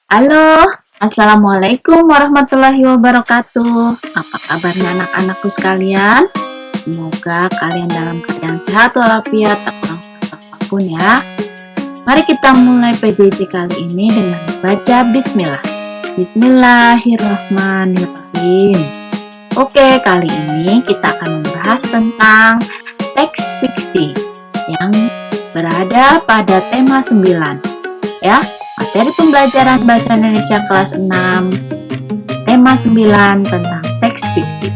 Halo, Assalamualaikum warahmatullahi wabarakatuh. Apa kabarnya anak-anakku sekalian? Semoga kalian dalam keadaan sehat walafiat tak kurang apapun ya. Mari kita mulai PJJ kali ini dengan membaca Bismillah. Bismillahirrahmanirrahim. Oke, kali ini kita akan membahas tentang teks fiksi yang berada pada tema 9 ya. Materi pembelajaran Bahasa Indonesia kelas 6, tema 9 tentang teks fiksi.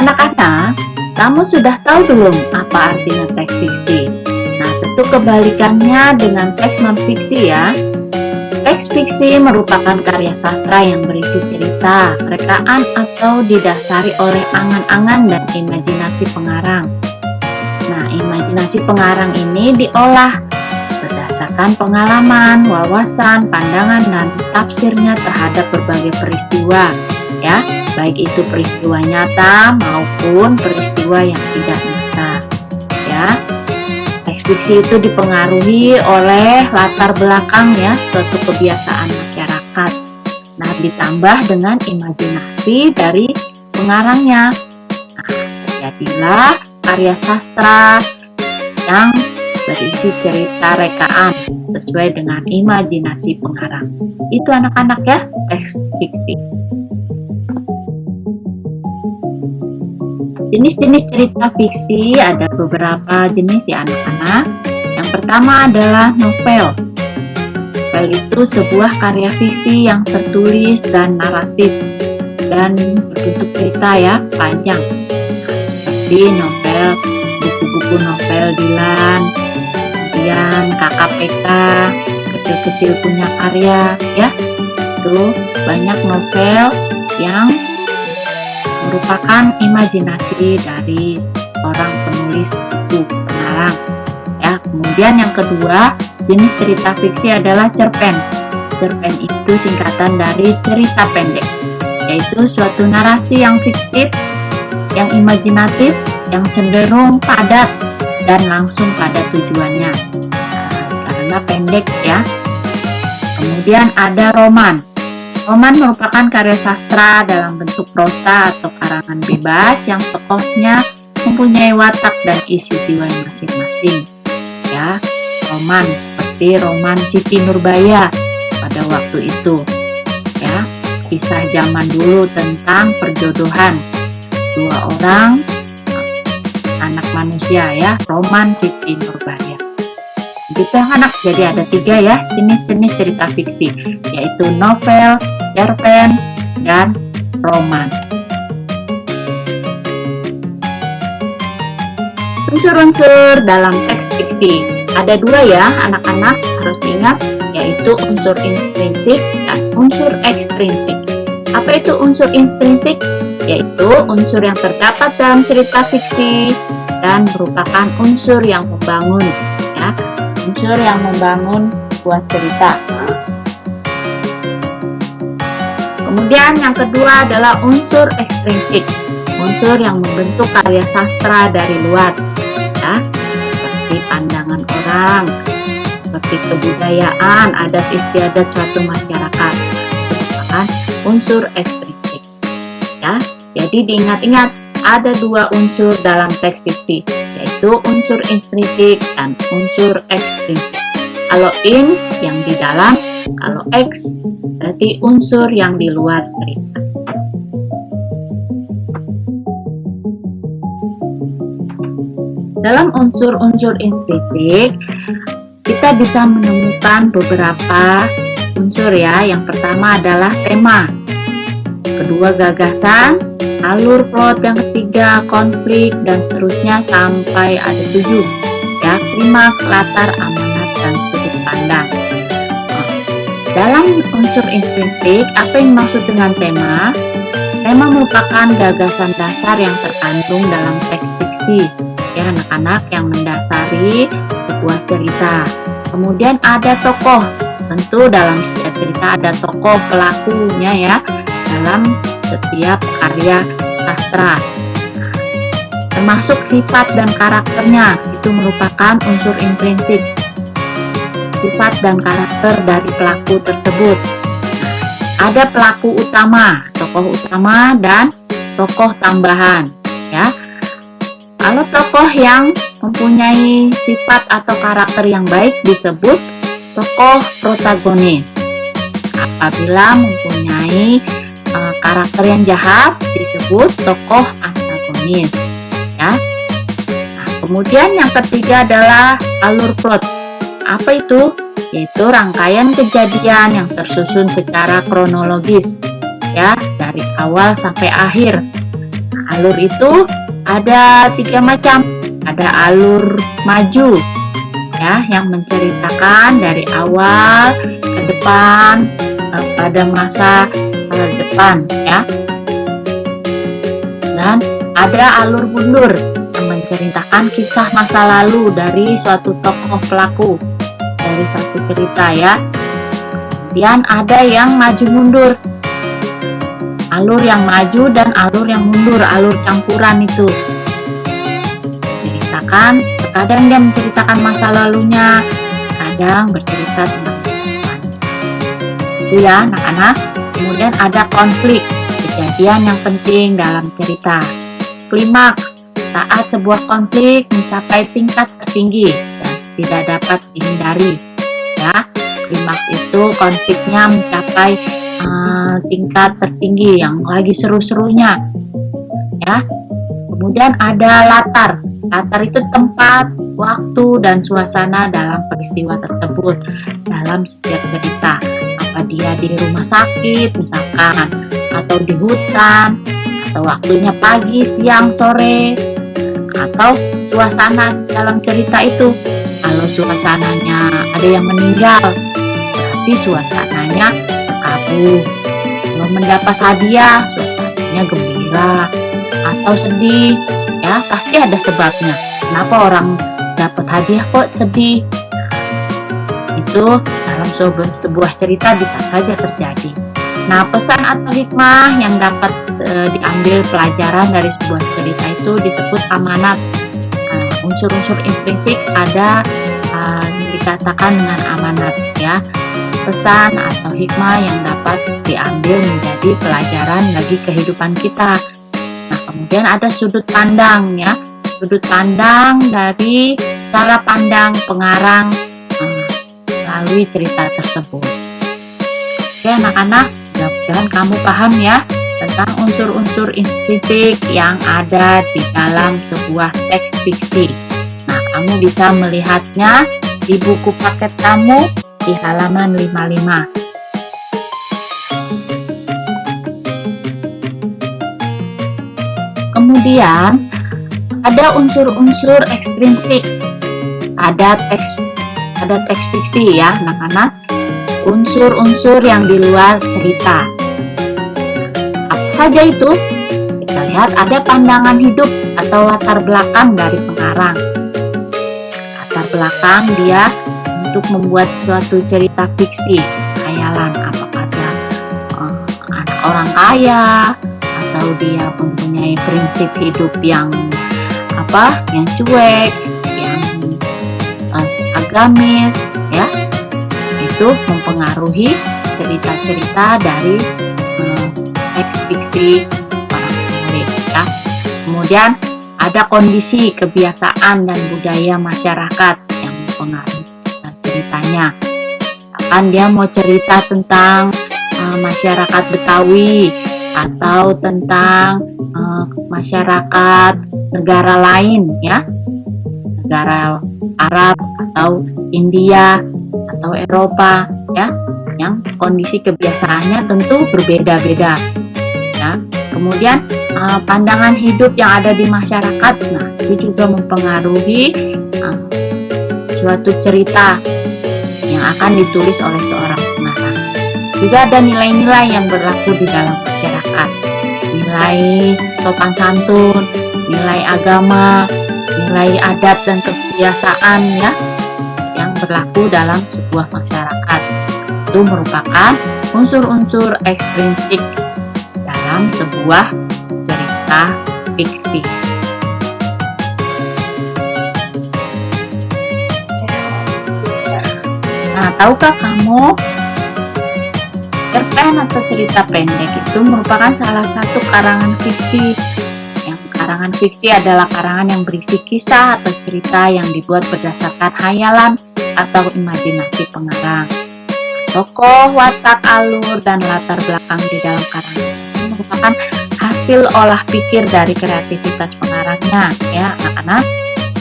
Anak-anak, kamu sudah tahu belum apa artinya teks fiksi? Nah, tentu kebalikannya dengan teks non-fiksi ya. Teks fiksi merupakan karya sastra yang berisi cerita, rekaan atau didasari oleh angan-angan dan imajinasi pengarang. Nah, imajinasi pengarang ini diolah berdasarkan pengalaman, wawasan, pandangan, dan tafsirnya terhadap berbagai peristiwa, ya, baik itu peristiwa nyata maupun peristiwa yang tidak nyata, ya. Teks fiksi itu dipengaruhi oleh latar belakang ya, suatu kebiasaan masyarakat. Nah, ditambah dengan imajinasi dari pengarangnya. Nah, jadilah karya sastra yang berisi cerita rekaan sesuai dengan imajinasi pengarang. Itu anak-anak ya, teks fiksi. Jenis-jenis cerita fiksi ada beberapa jenis ya anak-anak. Yang pertama adalah novel. Novel itu sebuah karya fiksi yang tertulis dan naratif dan berbentuk cerita ya, panjang. Novel, buku-buku novel Dilan, kemudian KKPK, kecil-kecil punya karya ya. Itu banyak novel yang merupakan imajinasi dari orang penulis buku pengarang ya. Kemudian yang kedua, jenis cerita fiksi adalah cerpen. Cerpen itu singkatan dari cerita pendek, yaitu suatu narasi yang fiktif, yang imajinatif, yang cenderung padat dan langsung pada tujuannya, karena pendek ya. Kemudian ada roman. Roman merupakan karya sastra dalam bentuk prosa atau karangan bebas yang tokohnya mempunyai watak dan isi jiwa masing-masing ya. Roman seperti roman Siti Nurbaya pada waktu itu ya, kisah zaman dulu tentang perjodohan dua orang anak manusia ya, roman Siti Nurbaya. Gitu anak, jadi ada 3 ya jenis-jenis cerita fiksi, yaitu novel, cerpen, dan roman. Unsur-unsur dalam teks fiksi ada 2 ya anak-anak, harus ingat, yaitu unsur intrinsik dan unsur ekstrinsik. Apa itu unsur intrinsik? Yaitu unsur yang terdapat dalam cerita fiksi dan merupakan unsur yang membangun ya, unsur yang membangun sebuah cerita. Kemudian yang kedua adalah unsur ekstrinsik, unsur yang membentuk karya sastra dari luar ya, seperti pandangan orang, seperti kebudayaan, adat istiadat suatu masyarakat, merupakan unsur ekstrinsik ya. Jadi diingat-ingat, ada 2 unsur dalam teks fiksi, yaitu unsur intrinsik dan unsur ekstrinsik. Kalau in yang di dalam, kalau eks berarti unsur yang di luar cerita. Dalam unsur-unsur intrinsik, kita bisa menemukan beberapa unsur ya. Yang pertama adalah tema, kedua gagasan, alur plot, yang ketiga konflik, dan seterusnya sampai ada 7 ya, klimaks, latar, amanat, dan sudut pandang. Dalam unsur intrinsik, apa yang dimaksud dengan tema? Tema merupakan gagasan dasar yang terkandung dalam teks fiksi ya anak-anak, yang mendasari sebuah cerita. Kemudian ada tokoh, tentu dalam setiap cerita ada tokoh pelakunya ya dalam setiap karya sastra, termasuk sifat dan karakternya. itu merupakan unsur intrinsik, sifat dan karakter dari pelaku tersebut. Ada pelaku utama, tokoh utama, dan tokoh tambahan, ya. Kalau tokoh yang mempunyai sifat atau karakter yang baik disebut tokoh protagonis. Apabila mempunyai karakter yang jahat disebut tokoh antagonis, ya. Nah, kemudian yang ketiga adalah alur plot. Apa itu? Yaitu rangkaian kejadian yang tersusun secara kronologis, ya, dari awal sampai akhir. Nah, alur itu ada 3 macam. Ada alur maju, ya, yang menceritakan dari awal ke depan pada masa depan, ya. Dan ada alur mundur yang menceritakan kisah masa lalu dari suatu tokoh pelaku dari satu cerita, ya. Kemudian ada yang maju mundur, alur yang maju dan alur yang mundur, alur campuran itu menceritakan, terkadang dia menceritakan masa lalunya, kadang bercerita tentang depan. Itu ya anak-anak. Kemudian ada konflik, kejadian yang penting dalam cerita. Klimaks, saat sebuah konflik mencapai tingkat tertinggi dan tidak dapat dihindari, ya. Klimaks itu konfliknya mencapai tingkat tertinggi yang lagi seru-serunya, ya. Kemudian ada latar. Latar itu tempat, waktu, dan suasana dalam peristiwa tersebut dalam setiap cerita. Apa dia di rumah sakit misalkan, atau di hutan, atau waktunya pagi, siang, sore, atau suasana dalam cerita itu. Kalau suasananya ada yang meninggal, berarti suasananya kabur. Kalau mendapat hadiah, suasananya gembira atau sedih, ya, pasti ada sebabnya. Kenapa orang dapat hadiah kok sedih? Itu dalam sebuah cerita bisa saja terjadi. Nah, pesan atau hikmah yang dapat diambil pelajaran dari sebuah cerita itu disebut amanat. Unsur-unsur intrinsik ada yang dikatakan dengan amanat, ya. Pesan atau hikmah yang dapat diambil menjadi pelajaran bagi kehidupan kita. Nah, kemudian ada sudut pandang, ya. Sudut pandang dari cara pandang pengarang melalui cerita tersebut. Oke anak-anak, mudah-mudahan kamu paham ya tentang unsur-unsur intrinsik yang ada di dalam sebuah teks fiksi. Nah, kamu bisa melihatnya di buku paket kamu di halaman 55. Kemudian ada unsur-unsur ekstrinsik. Ada teks fiksi ya anak-anak. Unsur-unsur yang di luar cerita. Apa saja itu? Kita lihat ada pandangan hidup atau latar belakang dari pengarang. Latar belakang dia untuk membuat suatu cerita fiksi, khayalan, apakah dia anak orang kaya atau dia mempunyai prinsip hidup yang cuek, yang agamis, ya. Itu mempengaruhi cerita-cerita dari teks fiksi para penulis, ya. Kemudian ada kondisi, kebiasaan, dan budaya masyarakat yang mempengaruhi ceritanya. Akan dia mau cerita tentang masyarakat Betawi atau tentang masyarakat negara lain, ya, negara Arab atau India atau Eropa, ya, yang kondisi kebiasaannya tentu berbeda-beda, ya. Kemudian pandangan hidup yang ada di masyarakat, nah itu juga mempengaruhi suatu cerita yang akan ditulis oleh seorang pengarang. Juga ada nilai-nilai yang berlaku di dalam masyarakat, nilai sopan santun, nilai agama, nilai adat dan kebiasaan, ya, yang berlaku dalam sebuah masyarakat. Itu merupakan unsur-unsur ekstrinsik dalam sebuah cerita fiksi. Tahukah kamu, cerpen atau cerita pendek itu merupakan salah satu karangan fiksi. Yang karangan fiksi adalah karangan yang berisi kisah atau cerita yang dibuat berdasarkan hayalan atau imajinasi pengarang. Tokoh, watak, alur, dan latar belakang di dalam karangan ini merupakan hasil olah pikir dari kreativitas pengarangnya, ya anak-anak.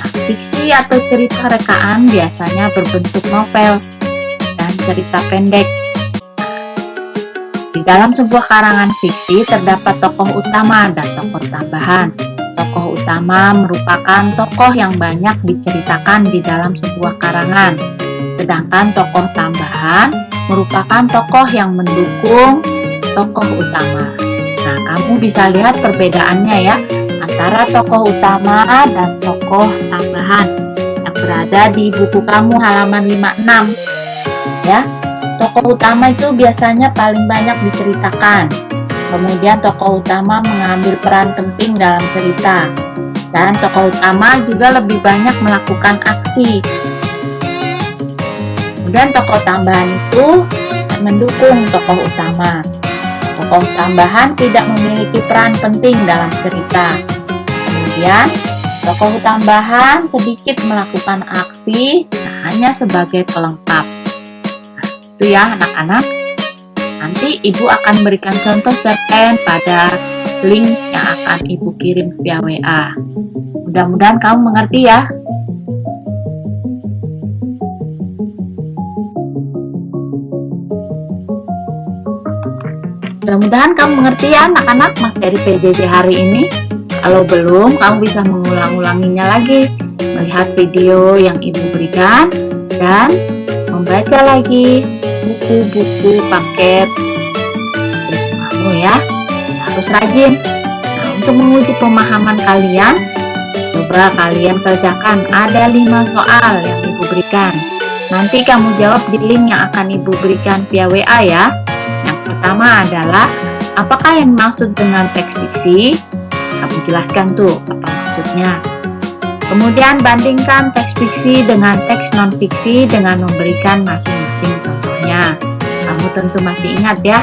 Nah, fiksi atau cerita rekaan biasanya berbentuk novel dan cerita pendek. Di dalam sebuah karangan fiksi terdapat tokoh utama dan tokoh tambahan. Tokoh utama merupakan tokoh yang banyak diceritakan di dalam sebuah karangan, sedangkan tokoh tambahan merupakan tokoh yang mendukung tokoh utama. Nah, kamu bisa lihat perbedaannya ya antara tokoh utama dan tokoh tambahan yang berada di buku kamu halaman 56 ya. Tokoh utama itu biasanya paling banyak diceritakan. Kemudian tokoh utama mengambil peran penting dalam cerita. Dan tokoh utama juga lebih banyak melakukan aksi. Kemudian tokoh tambahan itu mendukung tokoh utama. Tokoh tambahan tidak memiliki peran penting dalam cerita. Kemudian tokoh tambahan sedikit melakukan aksi, hanya sebagai pelengkap. Itu ya anak-anak. Nanti ibu akan berikan contoh cerpen pada link yang akan ibu kirim via WA. Mudah-mudahan kamu mengerti ya. Mudah-mudahan kamu mengerti ya anak-anak materi PJJ hari ini. Kalau belum, kamu bisa mengulang-ulanginya lagi, melihat video yang ibu berikan, dan membaca lagi buku-buku paket kamu ya. Harus rajin. Nah, untuk menguji pemahaman kalian, coba kalian kerjakan. Ada 5 soal yang ibu berikan. Nanti kamu jawab di link yang akan ibu berikan via WA ya. Yang pertama adalah, apakah yang dimaksud dengan teks fiksi? Kamu jelaskan tuh apa maksudnya. Kemudian bandingkan teks fiksi dengan teks non-fiksi dengan memberikan masing-masing contohnya. Kamu tentu masih ingat ya,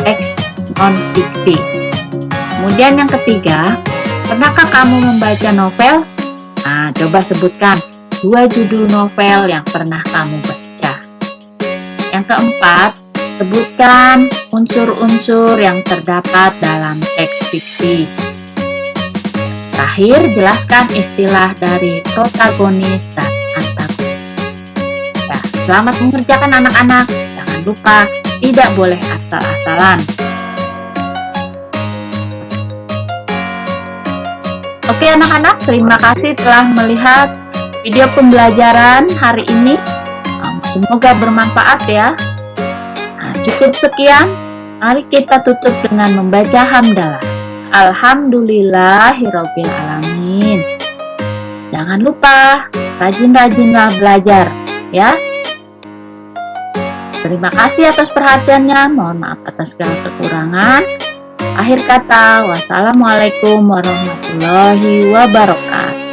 teks non-fiksi. Kemudian yang ketiga, pernahkah kamu membaca novel? Nah, coba sebutkan 2 judul novel yang pernah kamu baca. Yang keempat, sebutkan unsur-unsur yang terdapat dalam teks fiksi. Terakhir, jelaskan istilah dari protagonis dan antagonis. Nah, selamat mengerjakan anak-anak. Jangan lupa, tidak boleh asal-asalan. Oke anak-anak, terima kasih telah melihat video pembelajaran hari ini. Semoga bermanfaat ya. Nah, cukup sekian. Mari kita tutup dengan membaca hamdalah. Alhamdulillahirabbil alamin. Jangan lupa rajin-rajinlah belajar ya. Terima kasih atas perhatiannya. Mohon maaf atas segala kekurangan. Akhir kata, wassalamualaikum warahmatullahi wabarakatuh.